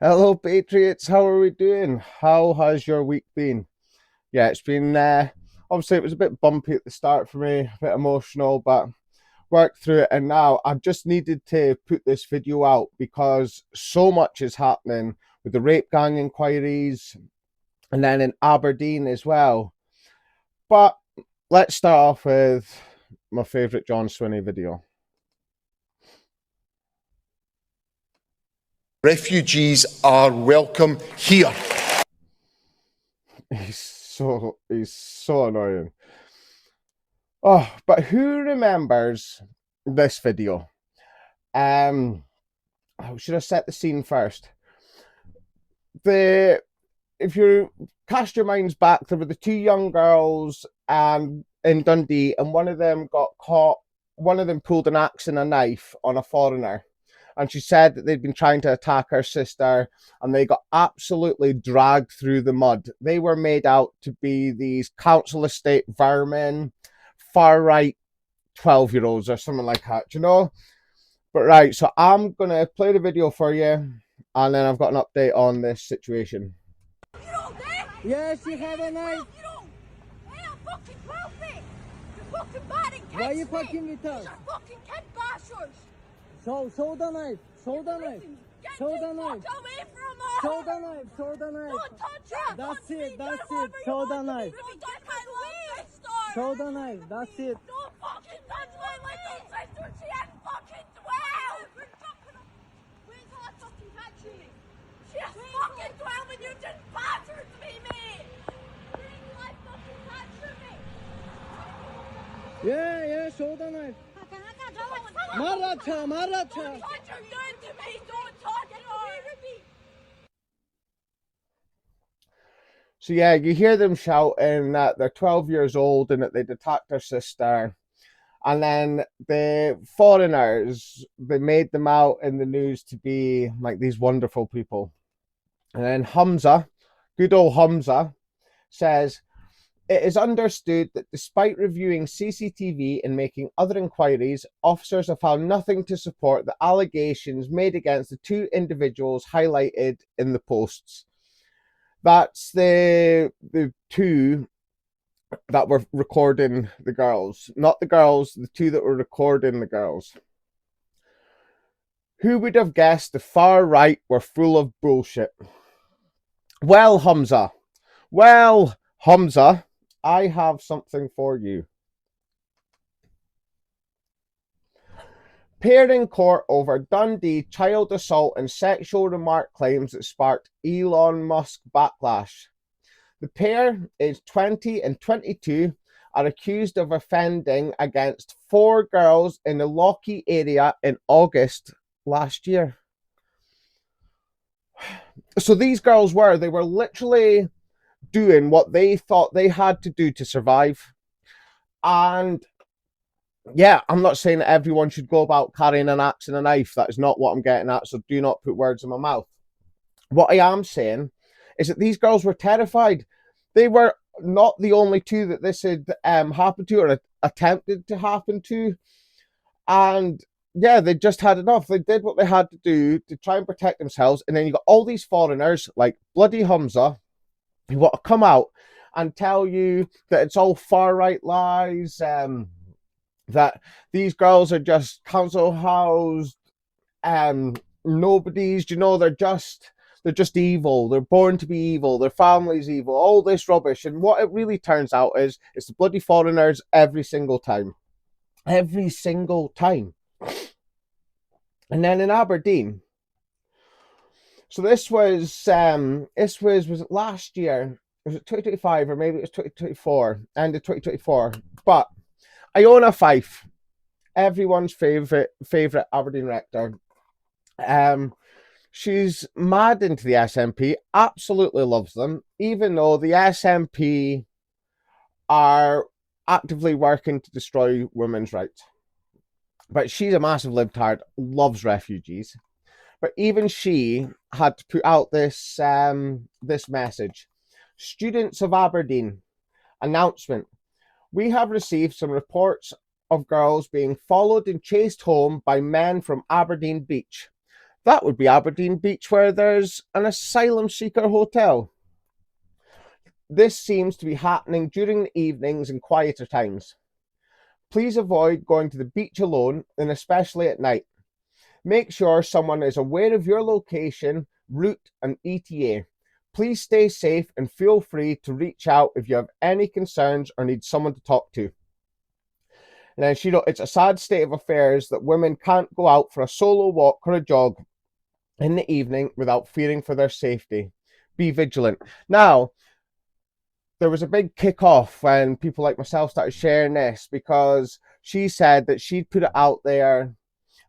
Hello, Patriots. How are we doing? How has your week been? Yeah, it's been obviously it was a bit bumpy at the start for me, a bit emotional, but worked through it. And now I've just needed to put this video out because so much is happening with the rape gang inquiries and then in Aberdeen as well. But let's start off with my favourite John Swinney video. Refugees are welcome here. He's so annoying. Oh, but who remembers this video? I should have set the scene first. If you cast your minds back, there were the two young girls in Dundee, and one of them got caught. One of them pulled an axe and a knife on a foreigner, and she said that they'd been trying to attack her sister, and they got absolutely dragged through the mud. They were made out to be these council estate vermin, far right 12-year-olds or something like that, you know? But right, so I'm going to play the video for you, and then I've got an update on this situation. You don't dare! Yes, you have a knife. You don't! Hey, I'm fucking 12, mate! You're fucking batting kids! Why are you fucking with us? These are fucking kid bashers! Show the knife. Show the knife. Get Show the the knife. fuck away from us! Show the knife. Show the knife. Don't touch her! That's Don't it, speak that's to her it. whoever Show you the want to knife. be. Don't touch my little sister! Show the knife. That's it. Don't fucking touch my little sister! She ain't fucking 12! Wait till I fucking catch you! She's fucking 12 and you just battered me, mate! Wait till I fucking catch you, mate! Yeah, show the knife. Maracha. Don't touch her down to me! Don't touch her! So yeah, you hear them shouting that they're 12 years old and that they'd attacked their sister. And then the foreigners, they made them out in the news to be like these wonderful people. And then Hamza, good old Hamza, says, "It is understood that despite reviewing CCTV and making other inquiries, officers have found nothing to support the allegations made against the two individuals highlighted in the posts." That's the two that were recording the girls. Not the girls, the two that were recording the girls. Who would have guessed the far right were full of bullshit? Well, Hamza, I have something for you. Pair in court over Dundee child assault and sexual remark claims that sparked Elon Musk backlash. The pair, aged 20 and 22, are accused of offending against 4 girls in the Lockheed area in August last year. So these girls were literally doing what they thought they had to do to survive. And yeah, I'm not saying that everyone should go about carrying an axe and a knife. That is not what I'm getting at, so do not put words in my mouth. What I am saying is that these girls were terrified. They were not the only two that this had happened to or attempted to happen to. And yeah, they just had enough. They did what they had to do to try and protect themselves. And then you got all these foreigners like bloody Hamza who want to come out and tell you that it's all far right lies, that these girls are just council housed nobodies, you know, they're just evil, they're born to be evil, their family's evil, all this rubbish. And what it really turns out is it's the bloody foreigners every single time. And then in Aberdeen, so this was it last year? Was it 2025 or maybe it was 2024? End of 2024. But Iona Fife, everyone's favorite Aberdeen rector. She's mad into the SNP, absolutely loves them, even though the SNP are actively working to destroy women's rights. But she's a massive libtard, loves refugees. But even she had to put out this message. Students of Aberdeen, announcement. We have received some reports of girls being followed and chased home by men from Aberdeen Beach. That would be Aberdeen Beach, where there's an Asylum Seeker hotel. This seems to be happening during the evenings and quieter times. Please avoid going to the beach alone, and especially at night. Make sure someone is aware of your location, route, and ETA. Please stay safe and feel free to reach out if you have any concerns or need someone to talk to. And then she wrote, it's a sad state of affairs that women can't go out for a solo walk or a jog in the evening without fearing for their safety. Be vigilant. Now, there was a big kick-off when people like myself started sharing this, because she said that she'd put it out there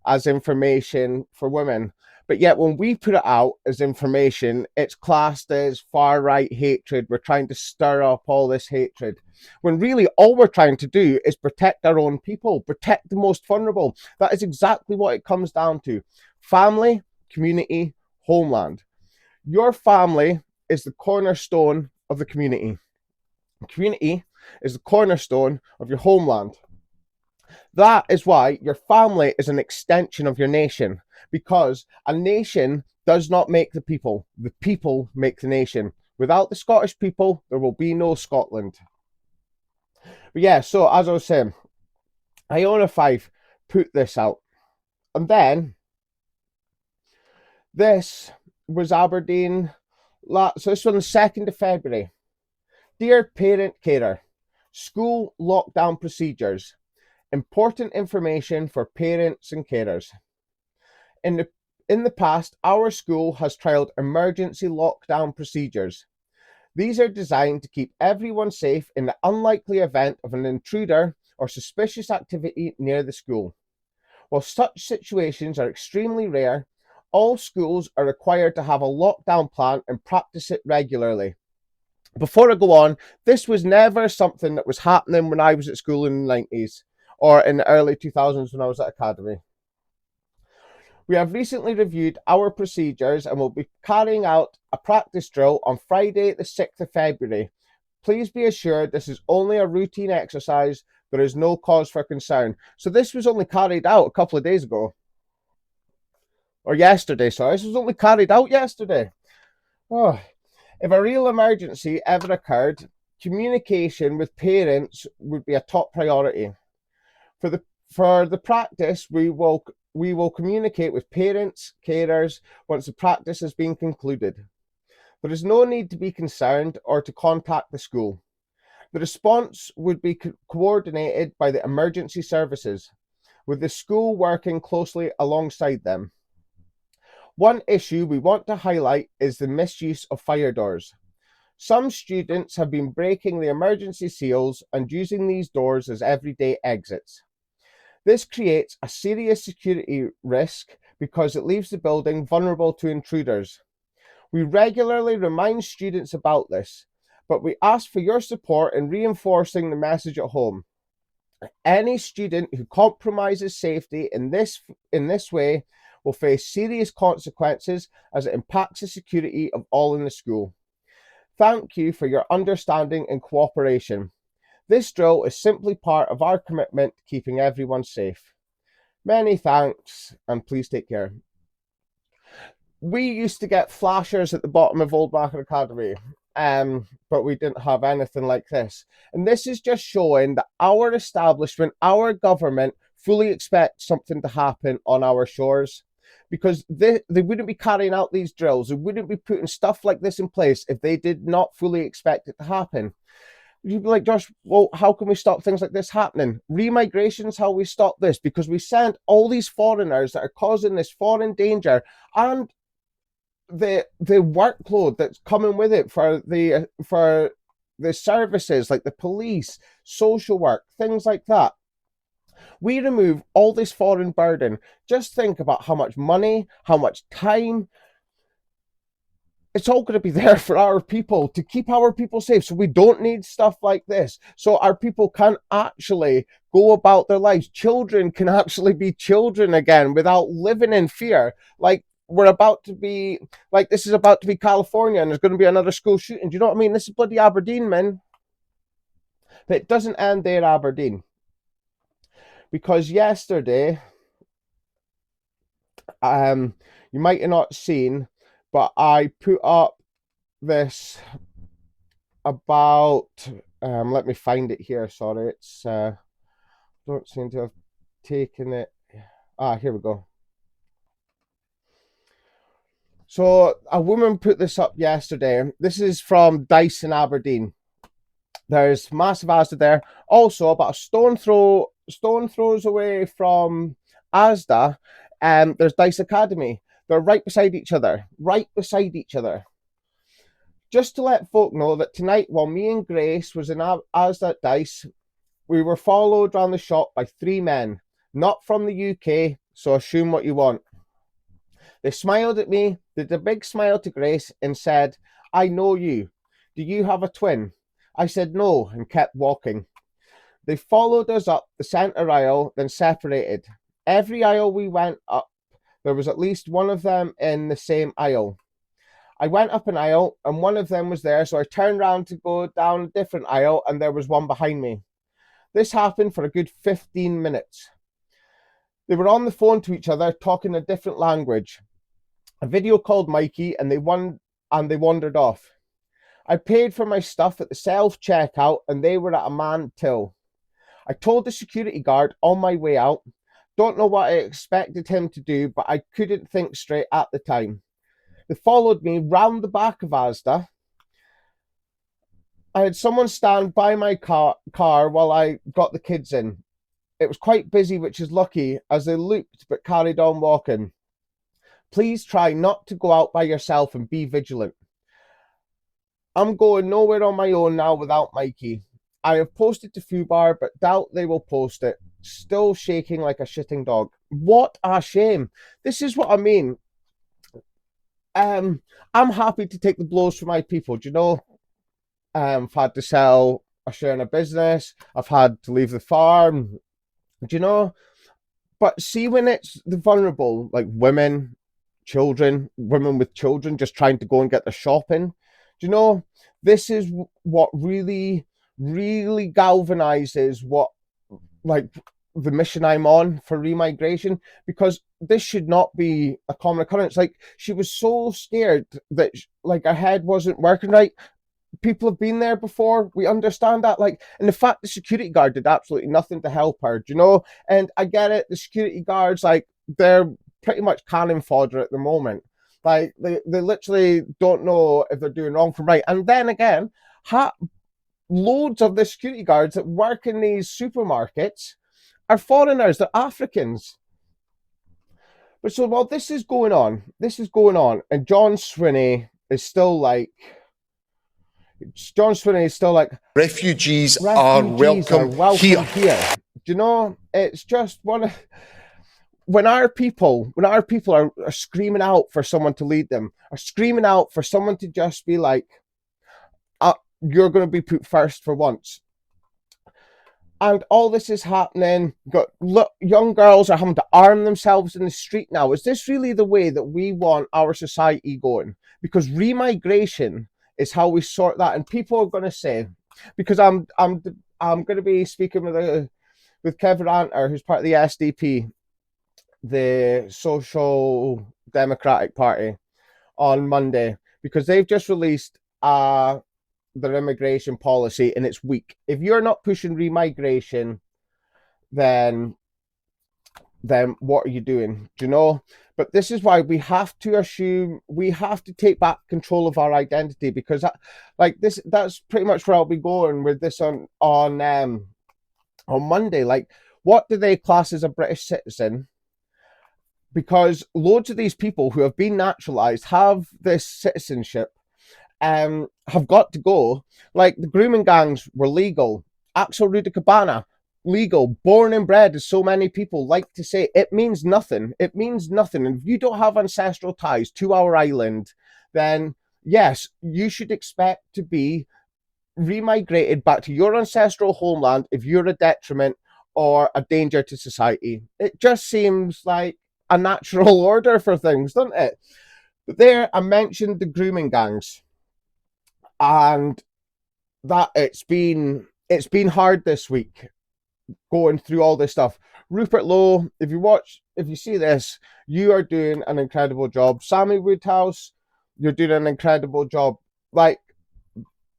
as information for women. But yet when we put it out as information, it's classed as far-right hatred. We're trying to stir up all this hatred, when really all we're trying to do is protect our own people, protect the most vulnerable. That is exactly what it comes down to. Family, community, homeland. Your family is the cornerstone of the community. The community is the cornerstone of your homeland. That is why your family is an extension of your nation, because a nation does not make the people make the nation. Without the Scottish people, there will be no Scotland. But yeah, so as I was saying, Iona 5 put this out. And then this was Aberdeen. So this was on the 2nd of February. Dear parent carer, school lockdown procedures. Important information for parents and carers. In the past, our school has trialled emergency lockdown procedures. These are designed to keep everyone safe in the unlikely event of an intruder or suspicious activity near the school. While such situations are extremely rare, all schools are required to have a lockdown plan and practice it regularly. Before I go on, this was never something that was happening when I was at school in the 90s or in the early 2000s when I was at academy. We have recently reviewed our procedures and will be carrying out a practice drill on Friday, the 6th of February. Please be assured this is only a routine exercise. There is no cause for concern. So this was only carried out a couple of days ago. Or yesterday, sorry. This was only carried out yesterday. Oh. If a real emergency ever occurred, communication with parents would be a top priority. For the practice, we will communicate with parents, carers, once the practice has been concluded. There is no need to be concerned or to contact the school. The response would be coordinated by the emergency services, with the school working closely alongside them. One issue we want to highlight is the misuse of fire doors. Some students have been breaking the emergency seals and using these doors as everyday exits. This creates a serious security risk because it leaves the building vulnerable to intruders. We regularly remind students about this, but we ask for your support in reinforcing the message at home. Any student who compromises safety in this way will face serious consequences as it impacts the security of all in the school. Thank you for your understanding and cooperation. This drill is simply part of our commitment to keeping everyone safe. Many thanks, and please take care. We used to get flashers at the bottom of Old Market Academy, but we didn't have anything like this. And this is just showing that our establishment, our government, fully expects something to happen on our shores, because they wouldn't be carrying out these drills. They wouldn't be putting stuff like this in place if they did not fully expect it to happen. You'd be like, Josh, well, how can we stop things like this happening? Remigration is how we stop this, because we send all these foreigners that are causing this foreign danger and the workload that's coming with it for the services like the police, social work, things like that. We remove all this foreign burden. Just think about how much money, how much time. It's all going to be there for our people, to keep our people safe, so we don't need stuff like this, so our people can actually go about their lives. Children can actually be children again without living in fear. Like, we're about to be, like, this is about to be California and there's going to be another school shooting. Do you know what I mean? This is bloody Aberdeen, man. But it doesn't end there, Aberdeen, because yesterday, you might have not seen, but I put up this about, let me find it here, sorry, it's, don't seem to have taken it. Here we go. So a woman put this up yesterday. This is from Dyce in Aberdeen. There's massive Asda there. Also, about a stone throws away from Asda, there's Dyce Academy. They're right beside each other. Right beside each other. Just to let folk know that tonight, while me and Grace was in Asda Dyce, we were followed around the shop by 3 men, not from the UK, so assume what you want. They smiled at me, did a big smile to Grace, and said, "I know you. Do you have a twin?" I said no, and kept walking. They followed us up the centre aisle, then separated. Every aisle we went up, there was at least one of them in the same aisle. I went up an aisle, and one of them was there, so I turned around to go down a different aisle, and there was one behind me. This happened for a good 15 minutes. They were on the phone to each other, talking a different language. A video called Mikey, and they wandered off. I paid for my stuff at the self-checkout, and they were at a man till. I told the security guard on my way out. Don't know what I expected him to do, but I couldn't think straight at the time. They followed me round the back of Asda. I had someone stand by my car while I got the kids in. It was quite busy, which is lucky, as they looked but carried on walking. Please try not to go out by yourself and be vigilant. I'm going nowhere on my own now without Mikey. I have posted to Fubar, but doubt they will post it. Still shaking like a shitting dog. What a shame. This is what I mean. I'm happy to take the blows for my people. Do you know? I've had to sell a share in a business. I've had to leave the farm. Do you know? But see, when it's the vulnerable, like women with children just trying to go and get their shopping, do you know? This is what really, really galvanizes what, like, the mission I'm on for remigration, because this should not be a common occurrence. Like, she was so scared that, like, her head wasn't working right. People have been there before. We understand that. Like, and the fact the security guard did absolutely nothing to help her, do you know? And I get it. The security guards, like, they're pretty much cannon fodder at the moment. Like, they literally don't know if they're doing wrong from right. And then again, loads of the security guards that work in these supermarkets are foreigners. They're Africans. But so while this is going on, and John Swinney is still like, refugees are welcome here. Do you know, it's just when our people are screaming out for someone to lead them, are screaming out for someone to just be like, you're going to be put first for once. And all this is happening. Young girls are having to arm themselves in the street now. Is this really the way that we want our society going? Because remigration is how we sort that. And people are going to say, because I'm going to be speaking with Kevin Ranter, who's part of the SDP, the Social Democratic Party, on Monday, because they've just released their immigration policy, and it's weak. If you're not pushing remigration, then what are you doing? Do you know? But this is why we have to take back control of our identity, because that's pretty much where I'll be going with this on Monday. Like, what do they class as a British citizen? Because loads of these people who have been naturalized have this citizenship, have got to go. Like, the Grooming Gangs were legal. Axel Rudicabana, legal. Born and bred, as so many people like to say. It means nothing. It means nothing. And if you don't have ancestral ties to our island, then yes, you should expect to be remigrated back to your ancestral homeland if you're a detriment or a danger to society. It just seems like a natural order for things, doesn't it? But there, I mentioned the Grooming Gangs, and that it's been hard this week going through all this stuff. Rupert Lowe, if you watch if you see this, you are doing an incredible job. Sammy Woodhouse, you're doing an incredible job. Like,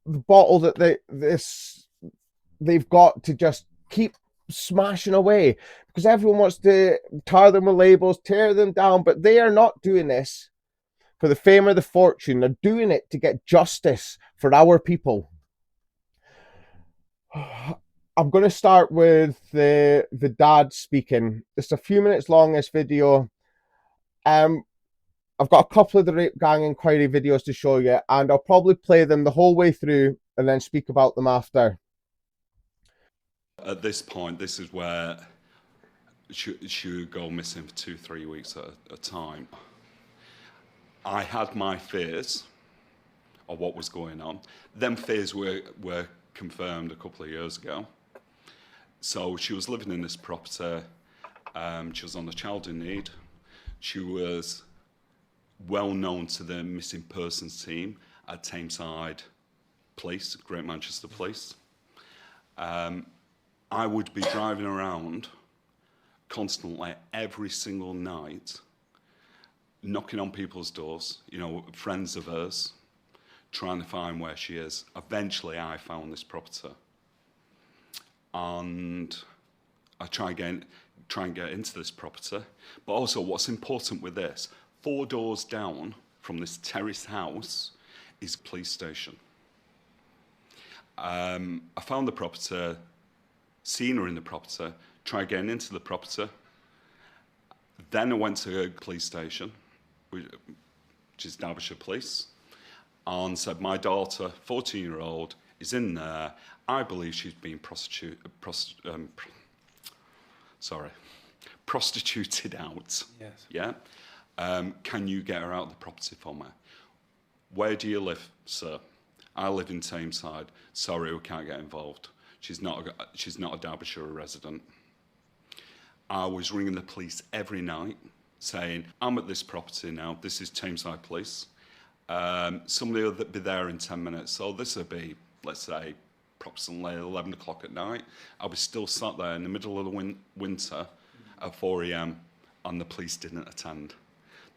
the bottle that they've got to just keep smashing away, because everyone wants to tar them with labels, tear them down, but they are not doing this for the fame or the fortune. They're doing it to get justice for our people. I'm going to start with the dad speaking. It's a few minutes long, this video. I've got a couple of the rape gang inquiry videos to show you, and I'll probably play them the whole way through and then speak about them after. At this point, this is where she would go missing for 2-3 weeks at a time. I had my fears of what was going on. Them fears were confirmed a couple of years ago. So she was living in this property. She was on a child in need. She was well known to the missing persons team at Tameside Police, Great Manchester Police. I would be driving around constantly every single night, knocking on people's doors, you know, friends of hers, trying to find where she is. Eventually, I found this property. And I try and get into this property. But also, what's important with this, 4 doors down from this terrace house is a police station. I found the property, seen her in the property, tried getting into the property. Then I went to a police station, which is Derbyshire Police, and said, my daughter, 14-year-old, is in there. I believe she's been prostituted out. Yes. Yeah? Can you get her out of the property for me? Where do you live, sir? I live in Tameside. Sorry, we can't get involved. She's not a Derbyshire resident. I was ringing the police every night saying, I'm at this property now. This is Tameside Police. Somebody will be there in 10 minutes. So this will be, let's say, approximately 11 o'clock at night. I was still sat there in the middle of the winter at 4 a.m. and the police didn't attend.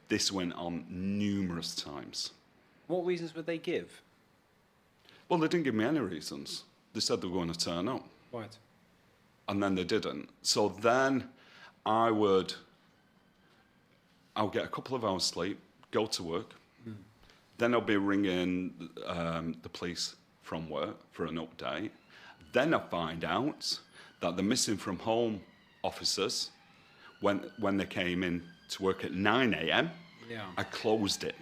This went on numerous times. What reasons would they give? Well, they didn't give me any reasons. They said they were going to turn up. Right. And then they didn't. So then I would get a couple of hours sleep, go to work. Then I'll be ringing the police from work for an update. Then I find out that the missing from home officers, when they came in to work at 9 a.m., I closed it.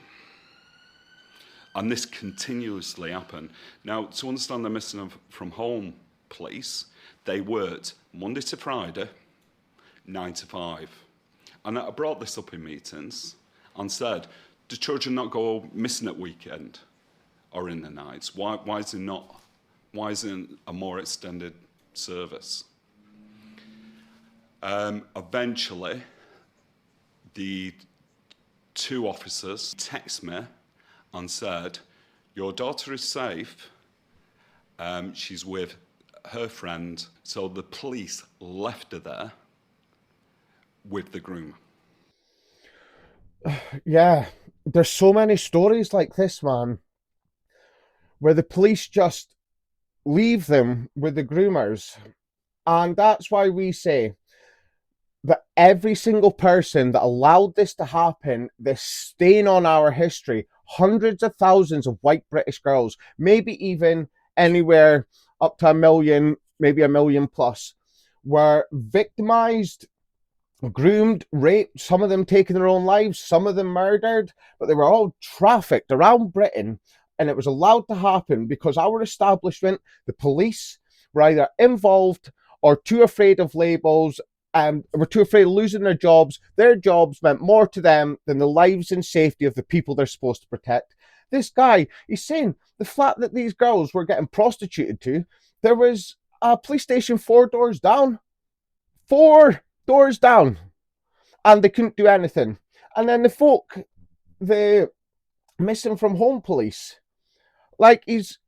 And this continuously happened. Now, to understand the missing from home police, they worked Monday to Friday, 9 to 5. And I brought this up in meetings and said, do children not go missing at weekend or in the nights? Why isn't a more extended service? Eventually, the 2 officers text me and said, your daughter is safe. She's with her friend. So the police left her there with the groomer. Yeah, there's so many stories like this, man, where the police just leave them with the groomers. And that's why we say that every single person that allowed this to happen, this stain on our history, hundreds of thousands of white British girls, maybe even anywhere up to 1 million, maybe 1 million plus, were victimized, groomed, raped, some of them taking their own lives, some of them murdered, but they were all trafficked around Britain, and it was allowed to happen because our establishment, the police, were either involved or too afraid of labels and were too afraid of losing their jobs. Their jobs meant more to them than the lives and safety of the people they're supposed to protect. This guy, he's saying the flat that these girls were getting prostituted to, there was a police station 4 doors down. 4 doors down. And they couldn't do anything. And then the folk, the missing from home police, like he's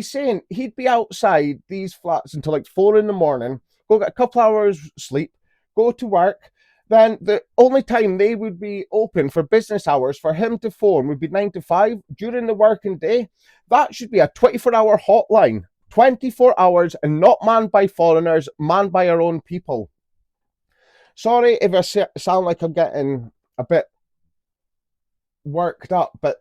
saying, he'd be outside these flats until like 4 a.m, go get a couple hours sleep, go to work, then the only time they would be open for business hours for him to phone would be 9 to 5 during the working day. That should be a 24-hour hotline, 24 hours, and not manned by foreigners, manned by our own people. Sorry if I sound like I'm getting a bit worked up, but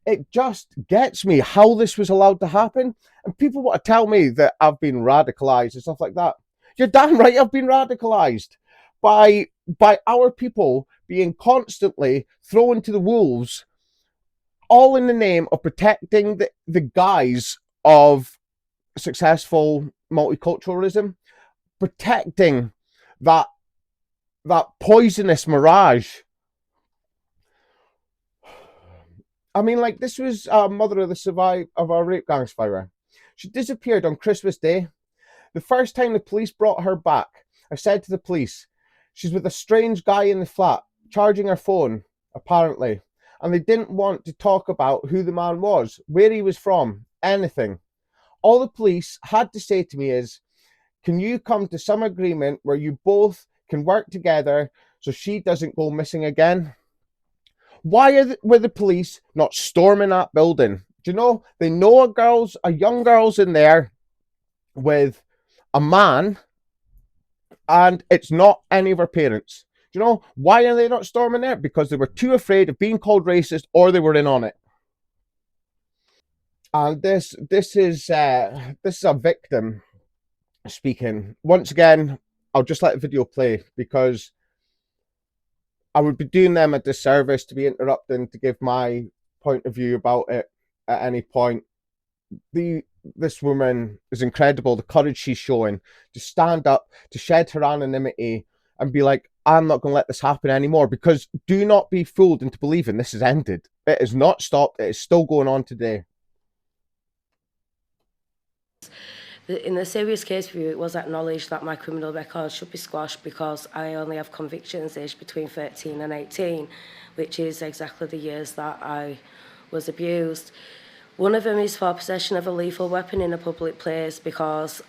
it just gets me how this was allowed to happen. And people want to tell me that I've been radicalized and stuff like that. You're damn right I've been radicalized by our people being constantly thrown to the wolves, all in the name of protecting the guise of successful multiculturalism, protecting that poisonous mirage. I mean, like, this was mother of our rape gang survivor. She disappeared on Christmas Day. The first time the police brought her back, I said to the police, she's with a strange guy in the flat, charging her phone, apparently. And they didn't want to talk about who the man was, where he was from, anything. All the police had to say to me is, can you come to some agreement where you both can work together so she doesn't go missing again? Why were the police not storming that building? Do you know, they know a young girl's in there with a man, and it's not any of her parents. Do you know, why are they not storming there? Because they were too afraid of being called racist, or they were in on it. And this is a victim speaking. Once again, I'll just let the video play because I would be doing them a disservice to be interrupting to give my point of view about it at any point. This woman is incredible, the courage she's showing to stand up, to shed her anonymity and be like, I'm not going to let this happen anymore, because do not be fooled into believing this has ended. It has not stopped. It is still going on today. In the serious case review, it was acknowledged that my criminal record should be squashed because I only have convictions aged between 13 and 18, which is exactly the years that I was abused. One of them is for possession of a lethal weapon in a public place because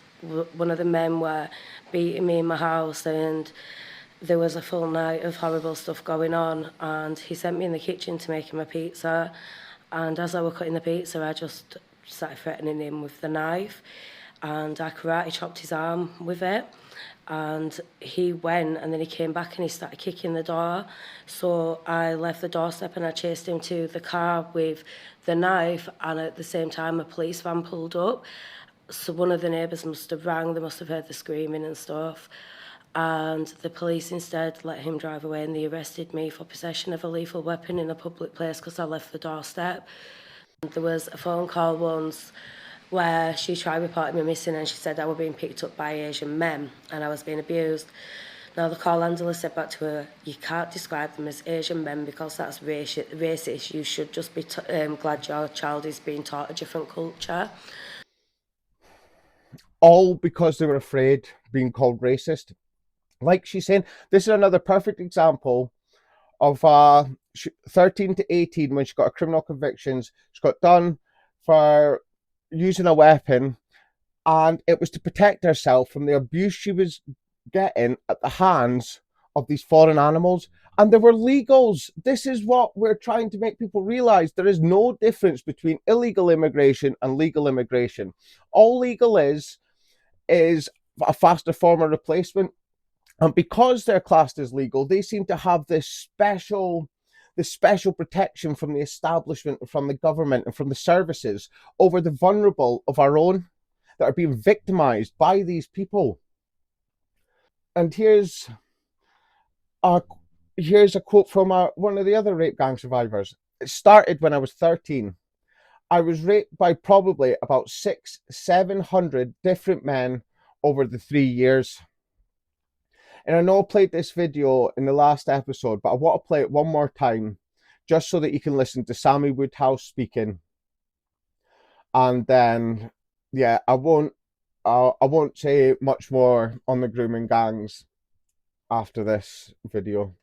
one of the men were beating me in my house and there was a full night of horrible stuff going on, and he sent me in the kitchen to make him a pizza, and as I was cutting the pizza I just started threatening him with the knife, and I karate chopped his arm with it, and he went and then he came back and he started kicking the door. So I left the doorstep and I chased him to the car with the knife, and at the same time a police van pulled up. So one of the neighbours must have rang, they must have heard the screaming and stuff, and the police instead let him drive away, and they arrested me for possession of a lethal weapon in a public place because I left the doorstep. There was a phone call once where she tried reporting me missing, and she said I was being picked up by Asian men and I was being abused. Now the call handler said back to her, you can't describe them as Asian men because that's racist. You should just be glad your child is being taught a different culture. All because they were afraid of being called racist. Like she's saying, this is another perfect example of 13 to 18 when she got her criminal convictions. She got done for using a weapon, and it was to protect herself from the abuse she was getting at the hands of these foreign animals. And there were legals. This is what we're trying to make people realize. There is no difference between illegal immigration and legal immigration. All legal is a faster form of replacement. And because they're classed as legal, they seem to have this special protection from the establishment, from the government, and from the services over the vulnerable of our own that are being victimized by these people. And here's a quote from one of the other rape gang survivors. It started when I was 13. I was raped by probably about 600-700 different men over the 3 years. And I know I played this video in the last episode, but I want to play it one more time just so that you can listen to Sammy Woodhouse speaking. And then, yeah, I won't say much more on the grooming gangs after this video.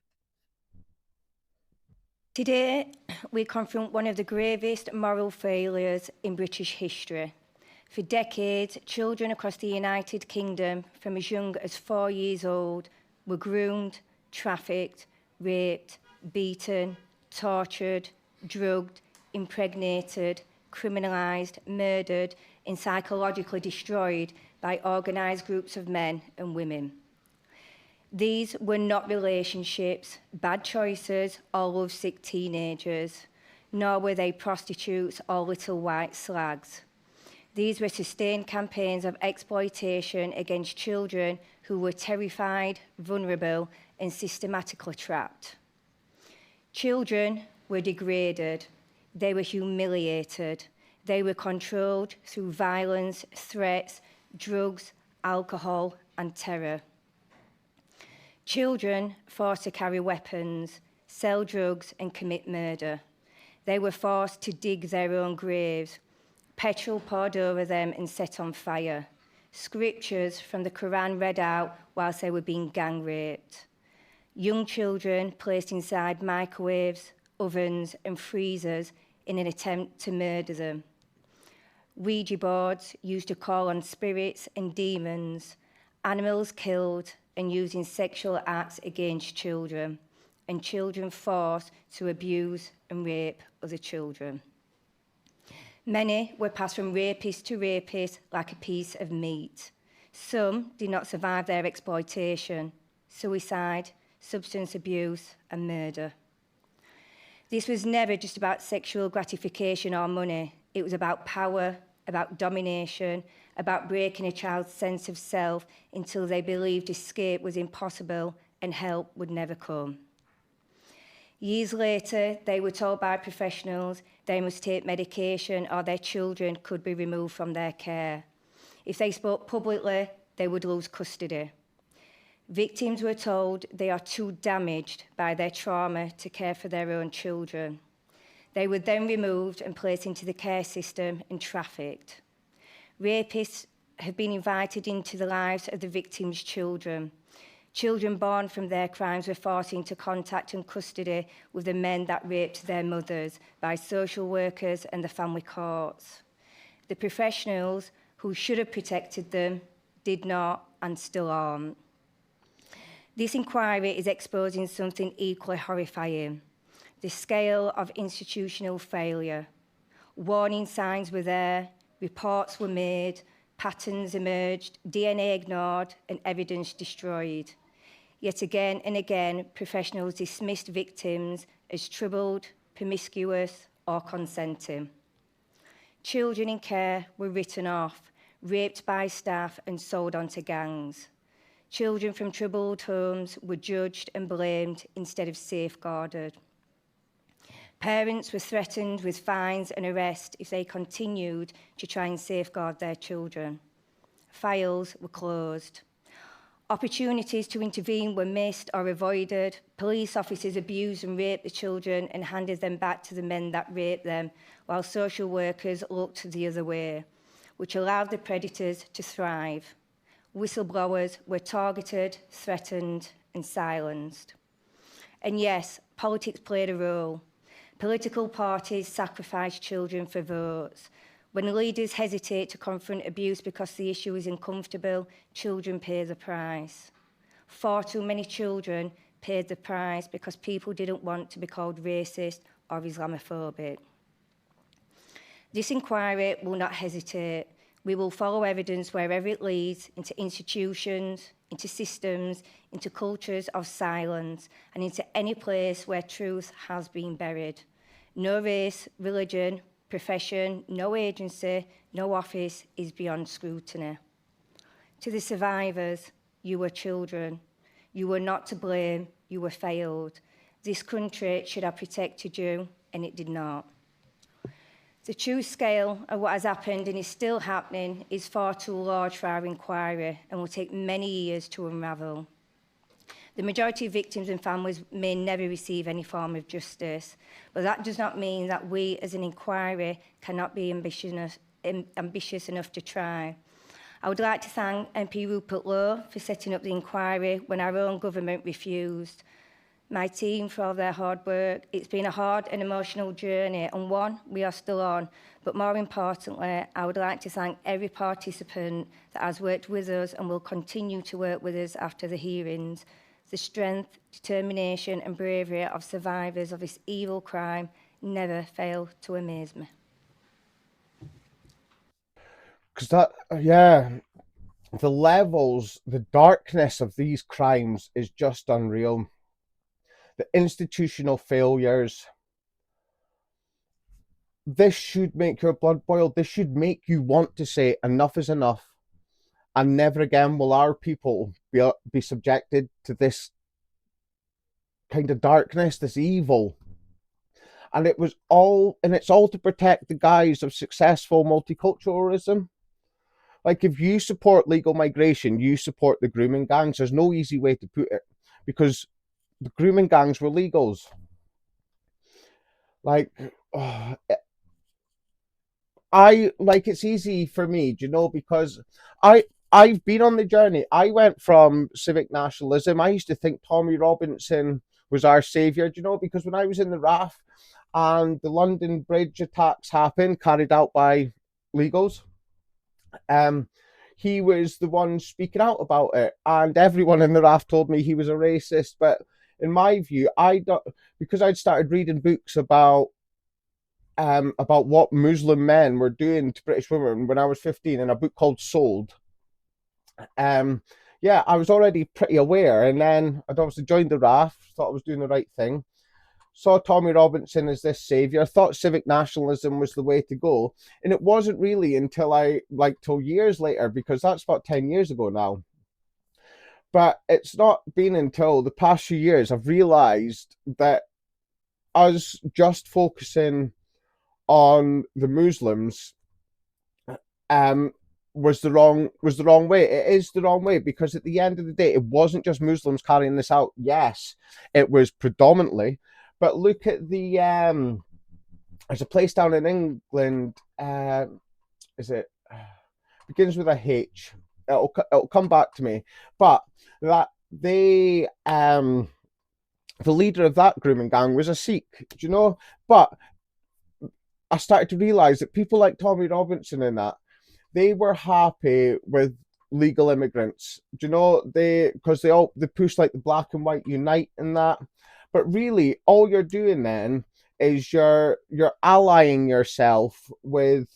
Today, we confront one of the gravest moral failures in British history. For decades, children across the United Kingdom, from as young as 4 years old, were groomed, trafficked, raped, beaten, tortured, drugged, impregnated, criminalised, murdered, and psychologically destroyed by organised groups of men and women. These were not relationships, bad choices, or lovesick teenagers, nor were they prostitutes or little white slags. These were sustained campaigns of exploitation against children who were terrified, vulnerable, and systematically trapped. Children were degraded, they were humiliated, they were controlled through violence, threats, drugs, alcohol, and terror. Children forced to carry weapons, sell drugs, and commit murder. They were forced to dig their own graves, petrol poured over them and set on fire, scriptures from the Quran read out whilst they were being gang raped. Young children placed inside microwaves, ovens, and freezers in an attempt to murder them. Ouija boards used to call on spirits and demons, animals killed and used in sexual acts against children, and children forced to abuse and rape other children. Many were passed from rapist to rapist like a piece of meat. Some did not survive their exploitation, suicide, substance abuse, and murder. This was never just about sexual gratification or money. It was about power, about domination, about breaking a child's sense of self until they believed escape was impossible and help would never come. Years later, they were told by professionals they must take medication or their children could be removed from their care. If they spoke publicly, they would lose custody. Victims were told they are too damaged by their trauma to care for their own children. They were then removed and placed into the care system and trafficked. Rapists have been invited into the lives of the victims' children. Children born from their crimes were forced into contact and custody with the men that raped their mothers by social workers and the family courts. The professionals who should have protected them did not and still aren't. This inquiry is exposing something equally horrifying: the scale of institutional failure. Warning signs were there, reports were made, patterns emerged, DNA ignored, and evidence destroyed. Yet again and again, professionals dismissed victims as troubled, promiscuous, or consenting. Children in care were written off, raped by staff, and sold onto gangs. Children from troubled homes were judged and blamed instead of safeguarded. Parents were threatened with fines and arrest if they continued to try and safeguard their children. Files were closed. Opportunities to intervene were missed or avoided. Police officers abused and raped the children and handed them back to the men that raped them, while social workers looked the other way, which allowed the predators to thrive. Whistleblowers were targeted, threatened, and silenced. And yes, politics played a role. Political parties sacrificed children for votes. When leaders hesitate to confront abuse because the issue is uncomfortable, children pay the price. Far too many children paid the price because people didn't want to be called racist or Islamophobic. This inquiry will not hesitate. We will follow evidence wherever it leads, into institutions, into systems, into cultures of silence, and into any place where truth has been buried. No race, religion, profession, no agency, no office is beyond scrutiny. To the survivors, you were children. You were not to blame, you were failed. This country should have protected you, and it did not. The true scale of what has happened and is still happening is far too large for our inquiry and will take many years to unravel. The majority of victims and families may never receive any form of justice, but that does not mean that we as an inquiry cannot be ambitious enough to try. I would like to thank MP Rupert Lowe for setting up the inquiry when our own government refused. My team for all their hard work. It's been a hard and emotional journey, and one we are still on. But more importantly, I would like to thank every participant that has worked with us and will continue to work with us after the hearings. The strength, determination and bravery of survivors of this evil crime never fail to amaze me. Because the levels, the darkness of these crimes is just unreal. The institutional failures. This should make your blood boil. This should make you want to say enough is enough, and never again will our people be subjected to this kind of darkness, this evil. And it's all to protect the guise of successful multiculturalism. Like, if you support legal migration, you support the grooming gangs. There's no easy way to put it, because the grooming gangs were legals. Like, it's easy for me, because I've been on the journey. I went from civic nationalism. I used to think Tommy Robinson was our saviour, because when I was in the RAF and the London Bridge attacks happened, carried out by legals, he was the one speaking out about it, and everyone in the RAF told me he was a racist. But in my view, because I'd started reading books about what Muslim men were doing to British women when I was 15 in a book called Sold. I was already pretty aware, and then I'd obviously joined the RAF, thought I was doing the right thing, saw Tommy Robinson as this saviour, thought civic nationalism was the way to go, and it wasn't really until till years later, because that's about 10 years ago now. But it's not been until the past few years I've realised that us just focusing on the Muslims was the wrong way. It is the wrong way, because at the end of the day, it wasn't just Muslims carrying this out. Yes, it was predominantly, but look at the there's a place down in England. Begins with a H. It'll come back to me, but that the leader of that grooming gang was a Sikh. But I started to realise that people like Tommy Robinson and that, they were happy with legal immigrants, because they push like the black and white unite and that. But really, all you're doing then is you're allying yourself with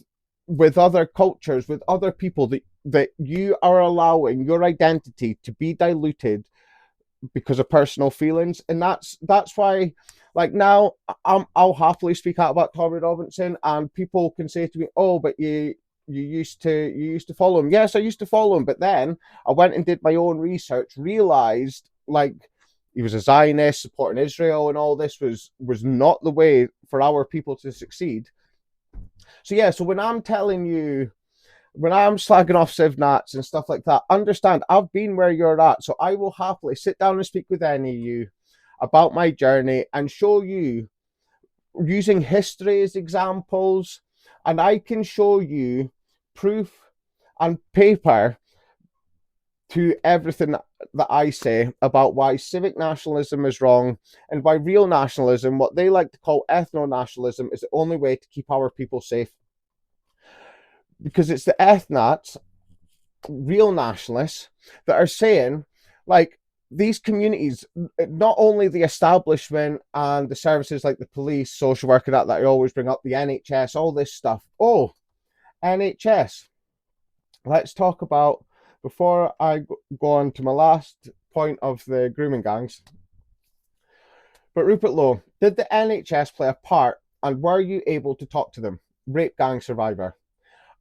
other cultures, with other people that you are allowing your identity to be diluted because of personal feelings. And that's why, like, now I'll happily speak out about Tommy Robinson, and people can say to me, "Oh, but you used to follow him." Yes, I used to follow him, but then I went and did my own research, realized like he was a Zionist supporting Israel, and all this was not the way for our people to succeed. So when I'm telling you, when I'm slagging off CivNats and stuff like that, understand I've been where you're at, so I will happily sit down and speak with any of you about my journey and show you using history as examples, and I can show you proof and paper to everything that I say about why civic nationalism is wrong, and why real nationalism, what they like to call ethno-nationalism, is the only way to keep our people safe. Because it's the ethnats, real nationalists, that are saying, like, these communities, not only the establishment and the services like the police, social worker, that I always bring up, the NHS, all this stuff. Oh, NHS. Let's talk about, before I go on to my last point of the grooming gangs. But Rupert Lowe, did the NHS play a part, and were you able to talk to them? Rape gang survivor.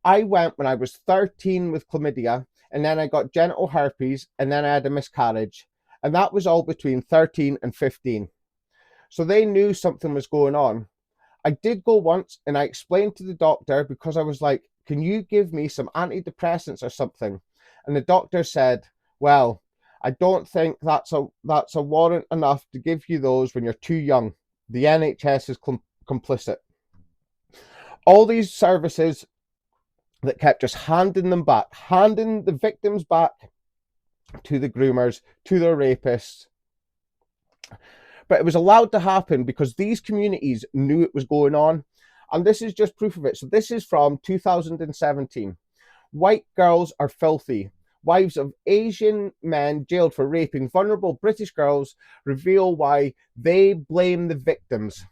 I went when I was 13 with chlamydia, and then I got genital herpes, and then I had a miscarriage. And that was all between 13 and 15. So they knew something was going on. I did go once, and I explained to the doctor, because I was like, can you give me some antidepressants or something? And the doctor said, well, I don't think that's a warrant enough to give you those when you're too young. The NHS is complicit. All these services that kept just handing the victims back to the groomers, to their rapists. But it was allowed to happen because these communities knew it was going on. And this is just proof of it. So this is from 2017. White girls are filthy. wives of Asian men jailed for raping vulnerable British girls reveal why they blame the victims.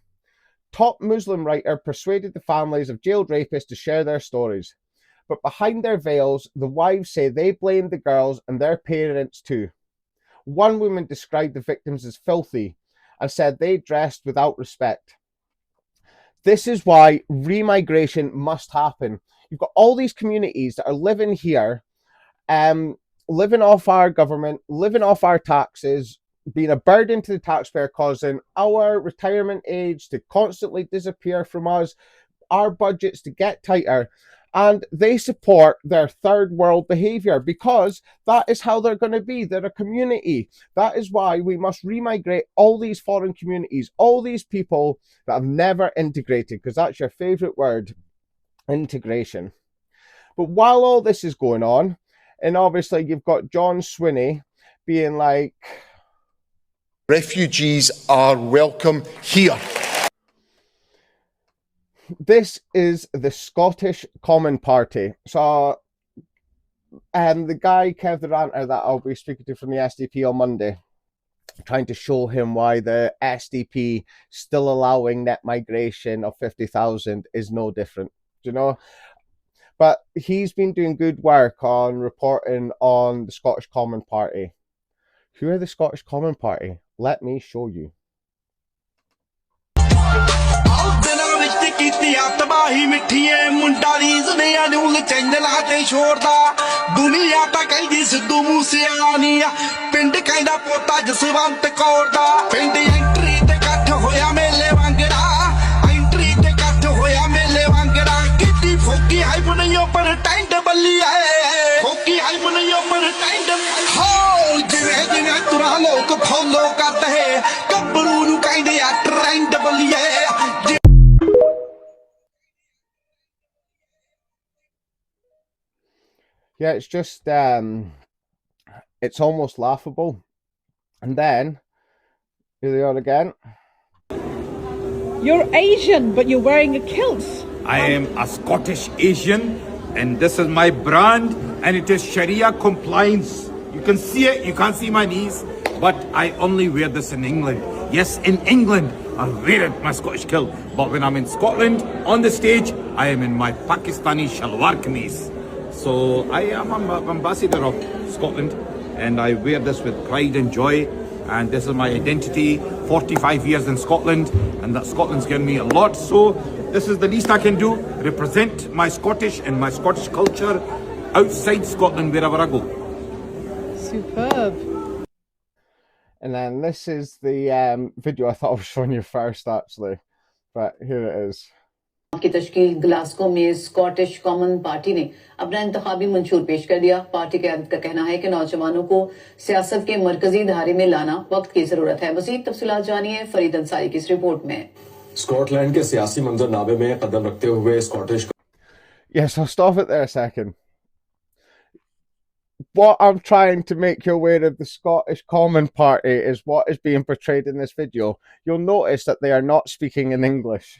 Top Muslim writer persuaded the families of jailed rapists to share their stories. But behind their veils, the wives say they blame the girls and their parents too. One woman described the victims as filthy and said they dressed without respect. This is why remigration must happen. You've got all these communities that are living here, living off our government, living off our taxes, being a burden to the taxpayer, causing our retirement age to constantly disappear from us, our budgets to get tighter. And they support their third world behavior because that is how they're going to be. They're a community. That is why we must remigrate all these foreign communities, all these people that have never integrated, because that's your favorite word, integration. But while all this is going on, and obviously you've got John Swinney being like, refugees are welcome here. This is the Scottish Common Party. So, the guy, Kev the Ranter, that I'll be speaking to from the SDP on Monday, trying to show him why the SDP still allowing net migration of 50,000 is no different, you know? But he's been doing good work on reporting on the Scottish Common Party. Who are the Scottish Common Party? Let me show you. ਤਬਾਹੀ ਮਿੱਠੀਏ ਮੁੰਡਾ ਰੀਜ਼ ਨੇ ਅਨੂਲ ਚੈਨਲਾਂ ਤੇ ਛੋੜਦਾ ਦੁਨੀਆ ਤਾਂ ਕਹਿੰਦੀ ਸਿੱਧੂ ਮੂਸੇਵਾਲੀ ਆ ਪਿੰਡ ਕਹਿੰਦਾ ਪੋਤਾ ਜਸਵੰਤ ਕੌਰ ਦਾ ਪਿੰਡ ਐਂਟਰੀ ਤੇ ਇਕੱਠ ਹੋਇਆ ਮੇਲੇ ਵਾਂਗੜਾ ਐਂਟਰੀ ਤੇ ਇਕੱਠ ਹੋਇਆ ਮੇਲੇ ਵਾਂਗੜਾ ਕਿੱਡੀ ਫੋਕੀ ਹਾਈਪ ਨਹੀਂ ਉੱਪਰ ਟੈਂਡ ਬੱਲੀ ਐ ਫੋਕੀ ਹਾਈਪ ਨਹੀਂ ਉੱਪਰ ਟੈਂਡ ਹੋ ਜਿਵੇਂ ਜਿਵੇਂ ਤੁਰਾ ਲੋਕ ਫੋਲੋ ਕਰਦੇ ਗੱਭਰੂ ਨੂੰ ਕਹਿੰਦੇ ਆ ਟ੍ਰੈਂਡ ਬੱਲੀ ਐ Yeah, it's just, it's almost laughable. And then, here they are again. You're Asian, but you're wearing a kilt. I am a Scottish Asian, and this is my brand, and it is Sharia compliance. You can see it, you can't see my knees, but I only wear this in England. Yes, in England, I wear it, my Scottish kilt. But when I'm in Scotland, on the stage, I am in my Pakistani shalwar kameez. So I am an ambassador of Scotland, and I wear this with pride and joy, and this is my identity. 45 years in Scotland, and that Scotland's given me a lot, so this is the least I can do, represent my Scottish and my Scottish culture outside Scotland wherever I go. Superb. And then this is the video I thought I was showing you first, actually, but here it is. की तश्कील Glasgow में Scottish common party ने अपना इंतखाबी मंशूर पेश कर दिया। Party क़यादत का कहना है कि नौजवानों को सियासत के मरकजी धारे में लाना वक्त की जरूरत है। मज़ीद तफसीलात जानिए फरीद अंसारी की इस रिपोर्ट में। स्कॉटलैंड के सियासी मंजरनामे में कदम रखते हुए Scottish Yes, I'll stop it there a second. What I'm trying to make you aware of the Scottish Common Party is what is being portrayed in this video. You'll notice that they are not speaking in English.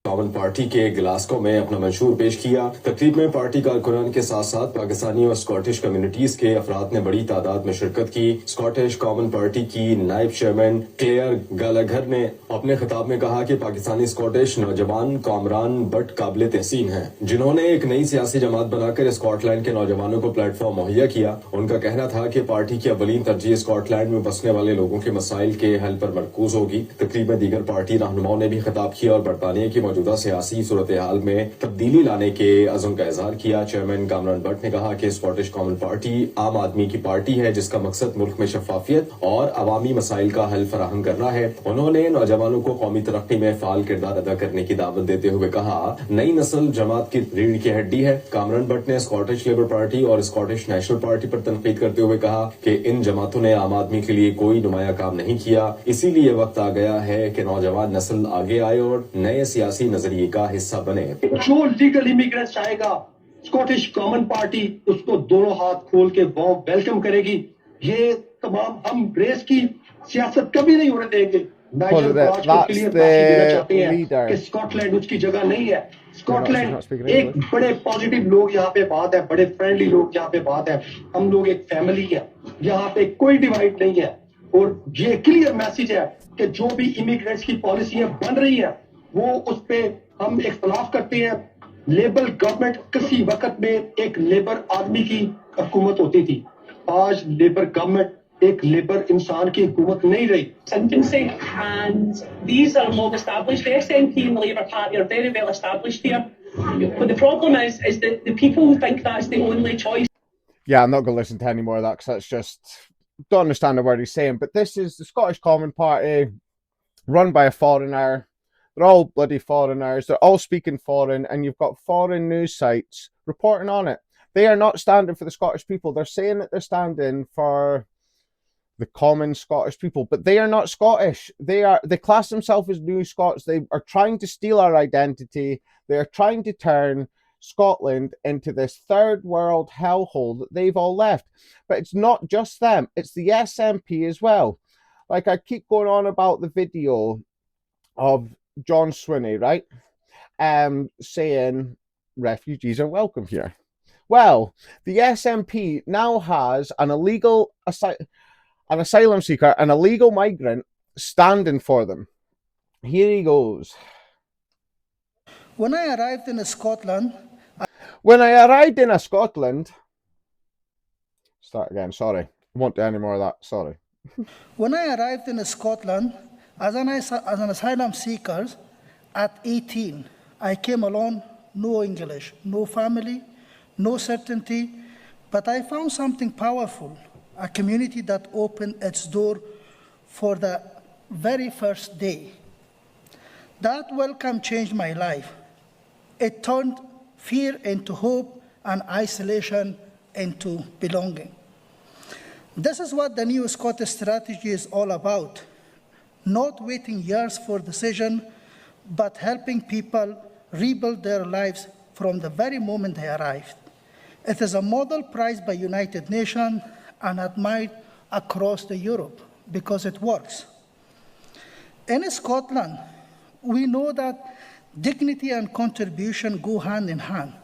Common party के Glasgow में अपना मंशूर पेश किया। तकरीब में party कारकुनान के साथ साथ पाकिस्तानी और स्कॉटिश कम्युनिटीज के अफराद ने बड़ी तादाद में शिरकत की। स्कॉटिश कॉमन पार्टी की नायब चेयरमैन क्लेयर गैलाघर ने अपने खिताब में कहा कि पाकिस्तानी स्कॉटिश नौजवान कामरान बट काबिल तहसीन हैं, जिन्होंने एक नई सियासी जमात बनाकर स्कॉटलैंड के नौजवानों को प्लेटफॉर्म मुहैया किया। उनका कहना था कि पार्टी की अवलीन तरजीह स्कॉटलैंड में बसने वाले लोगों के मसाइल के हल पर मरकूज होगी। तकरीब में दीगर पार्टी रहनुमाओं ने भी खिताब किया और बरतानिया की मौजूदा सियासी सूरत हाल में तब्दीली लाने के अज़्म का इजहार किया। चेयरमैन कामरान बट ने कहा कि स्कॉटिश कॉमन पार्टी आम आदमी की पार्टी है, जिसका मकसद मुल्क में शफाफियत और अवामी मसाइल का हल फराहम करना है। उन्होंने नौजवानों को कौमी तरक्की में फाल किरदार अदा करने की दावत देते हुए कहा, नई नस्ल जमात की रीढ़ की हड्डी है। कामरान बट ने स्कॉटिश लेबर पार्टी और स्कॉटिश नेशनल पार्टी पर तनकीद करते हुए कहा कि इन जमातों ने आम आदमी के लिए कोई नुमाया काम नहीं किया, इसीलिए वक्त आ गया है कि नौजवान नस्ल आगे आए और नए सियासी नजरिए का हिस्सा बने। जो लीगल इमिग्रेंट्स आएगा, स्कॉटिश कॉमन पार्टी उसको दोनों हाथ खोल के वेलकम करेगी। ये तमाम हम रेस की सियासत कभी नहीं होने देंगे। नाइजर फराज को क्लियर मैसेज देना चाहते हैं कि स्कॉटलैंड उसकी जगह नहीं है। स्कॉटलैंड एक बड़े पॉजिटिव लोग यहाँ पे बात है, बड़े फ्रेंडली लोग यहाँ पे बात है, हम लोग एक फैमिली है, यहाँ पे कोई डिवाइड नहीं है। और ये क्लियर मैसेज है कि जो भी इमिग्रेंट्स की पॉलिसियां बन रही हैं वो उस पे हम इख्तलाफ करते हैं। लेबर गवर्नमेंट किसी वक्त में एक लेबर आदमी की हुकूमत होती थी, आज लेबर गवर्नमेंट एक लेबर इंसान की हुकूमत नहीं रही। Infancy, and these are more established. The SNP and the Labour Party are very well established here. But the problem is that the people think that's the only choice. Yeah, I'm not going to listen to any more of that because that's just, don't understand the word he's saying. But this is the Scottish Common Party, run by a foreigner. They're all bloody foreigners. They're all speaking foreign, and you've got foreign news sites reporting on it. They are not standing for the Scottish people. They're saying that they're standing for the common Scottish people, but they are not Scottish. They class themselves as New Scots. They are trying to steal our identity. They are trying to turn Scotland into this third world hellhole that they've all left. But it's not just them, it's the SNP as well. Like, I keep going on about the video of John Swinney, right? Saying refugees are welcome here. Well, the SNP now has an asylum seeker, an illegal migrant, standing for them. Here he goes. When I arrived in Scotland... Start again, sorry. I won't do any more of that, sorry. When I arrived in Scotland as an asylum seeker at 18, I came alone, no English, no family, no certainty, but I found something powerful. A community that opened its door for the very first day. That welcome changed my life. It turned fear into hope and isolation into belonging. This is what the new Scottish strategy is all about. Not waiting years for decision, but helping people rebuild their lives from the very moment they arrived. It is a model prized by United Nations and admired across Europe because it works. In Scotland, we know that dignity and contribution go hand in hand.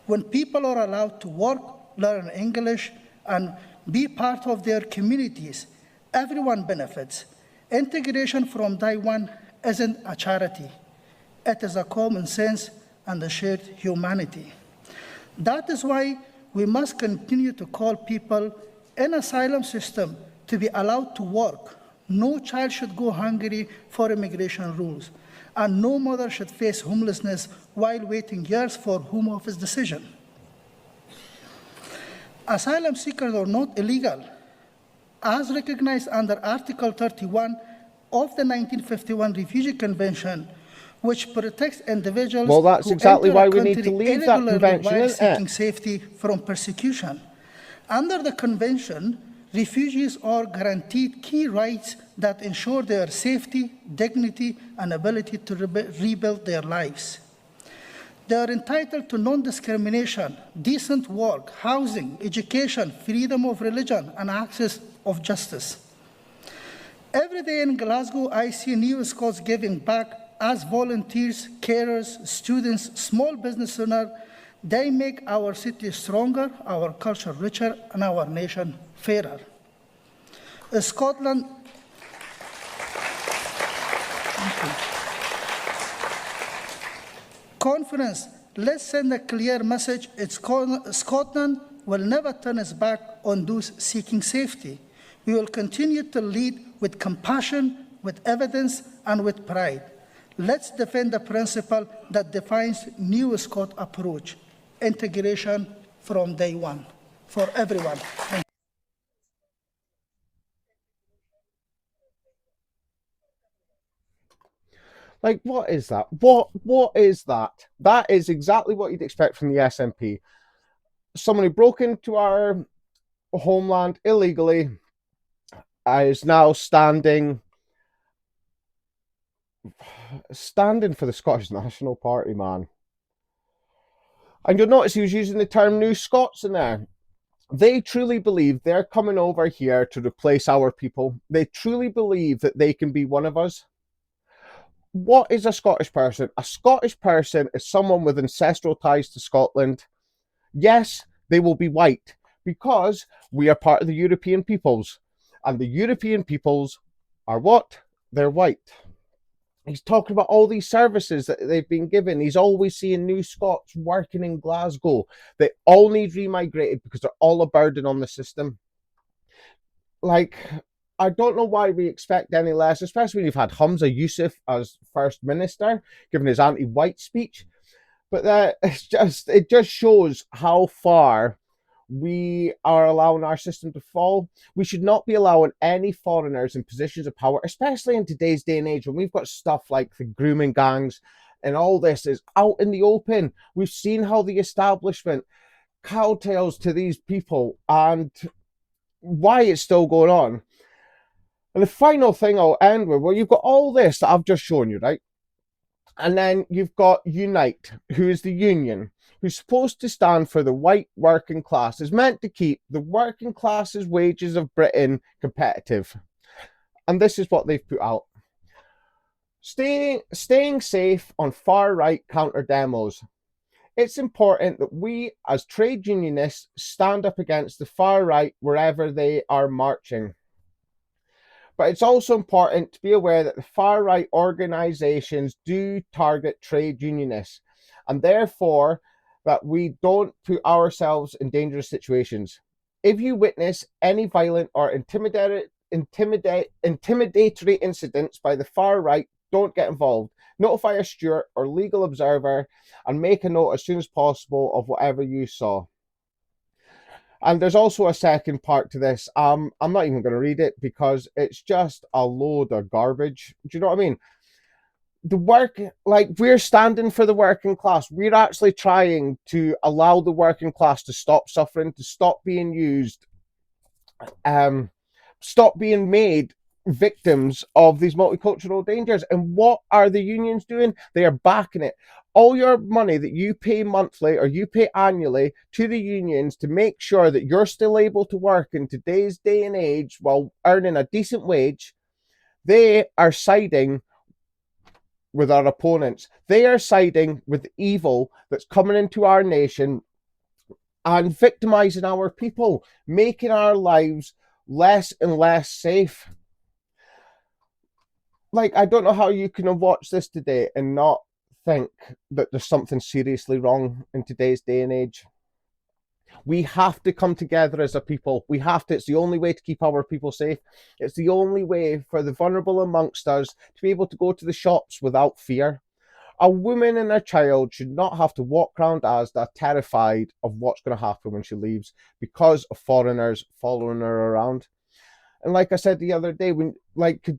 When people are allowed to work, learn English, and be part of their communities, everyone benefits. Integration from day one isn't a charity. It is a common sense and a shared humanity. That is why we must continue to call people in asylum system to be allowed to work. No child should go hungry for immigration rules, and no mother should face homelessness while waiting years for Home Office decision. Asylum seekers are not illegal. As recognized under Article 31 of the 1951 Refugee Convention, which protects individuals well, that's who exactly enter why a we need to country leave that irregularly convention, while isn't it? seeking safety from persecution. Under the convention, refugees are guaranteed key rights that ensure their safety, dignity, and ability to rebuild their lives. They are entitled to non-discrimination, decent work, housing, education, freedom of religion, and access of justice. Every day in Glasgow, I see new Scots giving back as volunteers, carers, students, small business owners. They make our city stronger, our culture richer, and our nation fairer. Scotland. Conference, let's send a clear message. Scotland will never turn its back on those seeking safety. We will continue to lead with compassion, with evidence, and with pride. Let's defend the principle that defines New Scot approach, integration from day one, for everyone. Thank you. Like, what is that? What is that? That is exactly what you'd expect from the SNP. Someone who broke into our homeland illegally is now standing for the Scottish National Party, man. And you'll notice he was using the term New Scots in there. They truly believe they're coming over here to replace our people. They truly believe that they can be one of us. What is a Scottish person? A Scottish person is someone with ancestral ties to Scotland. Yes, they will be white because we are part of the European peoples. And the European peoples are what? They're white. He's talking about all these services that they've been given. He's always seeing new Scots working in Glasgow. They all need remigrated because they're all a burden on the system. Like, I don't know why we expect any less, especially when you've had Hamza Yusuf as First Minister, giving his anti-white speech. But it just shows how far we are allowing our system to fall. We should not be allowing any foreigners in positions of power, especially in today's day and age when we've got stuff like the grooming gangs and all this is out in the open. We've seen how the establishment kowtows to these people and why it's still going on. And the final thing I'll end with, well, you've got all this that I've just shown you, right? And then you've got Unite, who is the union, who's supposed to stand for the white working class, is meant to keep the working class's wages of Britain competitive. And this is what they've put out. Staying safe on far-right counter-demos. It's important that we, as trade unionists, stand up against the far-right wherever they are marching. But it's also important to be aware that the far-right organisations do target trade unionists, and therefore that we don't put ourselves in dangerous situations. If you witness any violent or intimidatory incidents by the far right, don't get involved. Notify a steward or legal observer and make a note as soon as possible of whatever you saw. And there's also a second part to this. I'm not even going to read it because it's just a load of garbage. Do you know what I mean? We're standing for the working class. We're actually trying to allow the working class to stop suffering, to stop being used, stop being made victims of these multicultural dangers. And what are the unions doing? They are backing it. All your money that you pay monthly or you pay annually to the unions to make sure that you're still able to work in today's day and age while earning a decent wage, they are siding with our opponents. They are siding with evil that's coming into our nation and victimizing our people, making our lives less and less safe. I don't know how you can have watched this today and not think that there's something seriously wrong in today's day and age. We have to come together as a people. We have to. It's the only way to keep our people safe. It's the only way for the vulnerable amongst us to be able to go to the shops without fear. A woman and a child should not have to walk around Asda terrified of what's going to happen when she leaves because of foreigners following her around. And like I said the other day, when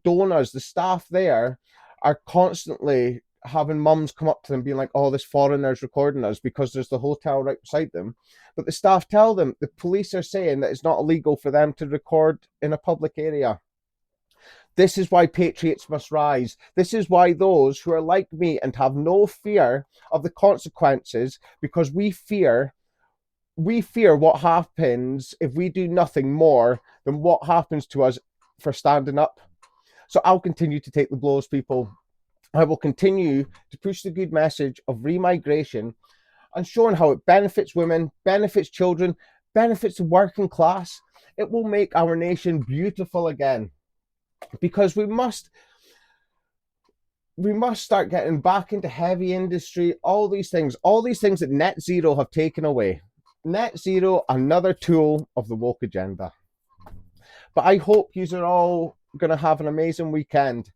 donors, the staff there are constantly having mums come up to them being like, oh, this foreigner's recording us because there's the hotel right beside them. But the staff tell them, the police are saying that it's not illegal for them to record in a public area. This is why Patriots must rise. This is why those who are like me and have no fear of the consequences, because we fear what happens if we do nothing more than what happens to us for standing up. So I'll continue to take the blows, people. I will continue to push the good message of remigration and showing how it benefits women, benefits children, benefits the working class. It will make our nation beautiful again, because we must start getting back into heavy industry, all these things that net zero have taken away. Net zero, another tool of the woke agenda. But I hope you are all going to have an amazing weekend.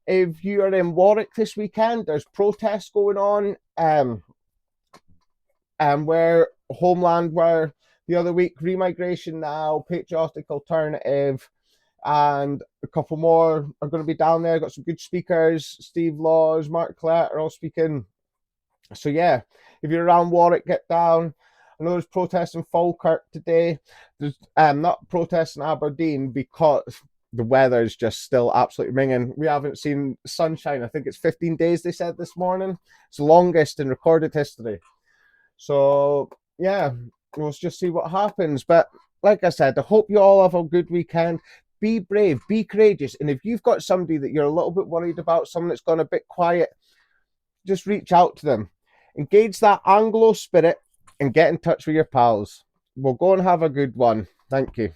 If you are in Warwick this weekend, there's protests going on, where Homeland were the other week, Remigration Now, Patriotic Alternative, and a couple more are going to be down there. Got some good speakers. Steve Laws, Mark Collette are all speaking. So yeah, if you're around Warwick, get down. I know there's protests in Falkirk today. There's not protests in Aberdeen because the weather is just still absolutely minging. We haven't seen sunshine. I think it's 15 days, they said this morning. It's the longest in recorded history. So yeah, we'll just see what happens. But like I said, I hope you all have a good weekend. be brave, be courageous. And if you've got somebody that you're a little bit worried about, someone that's gone a bit quiet, just reach out to them. Engage that Anglo spirit and get in touch with your pals. We'll go and have a good one. Thank you.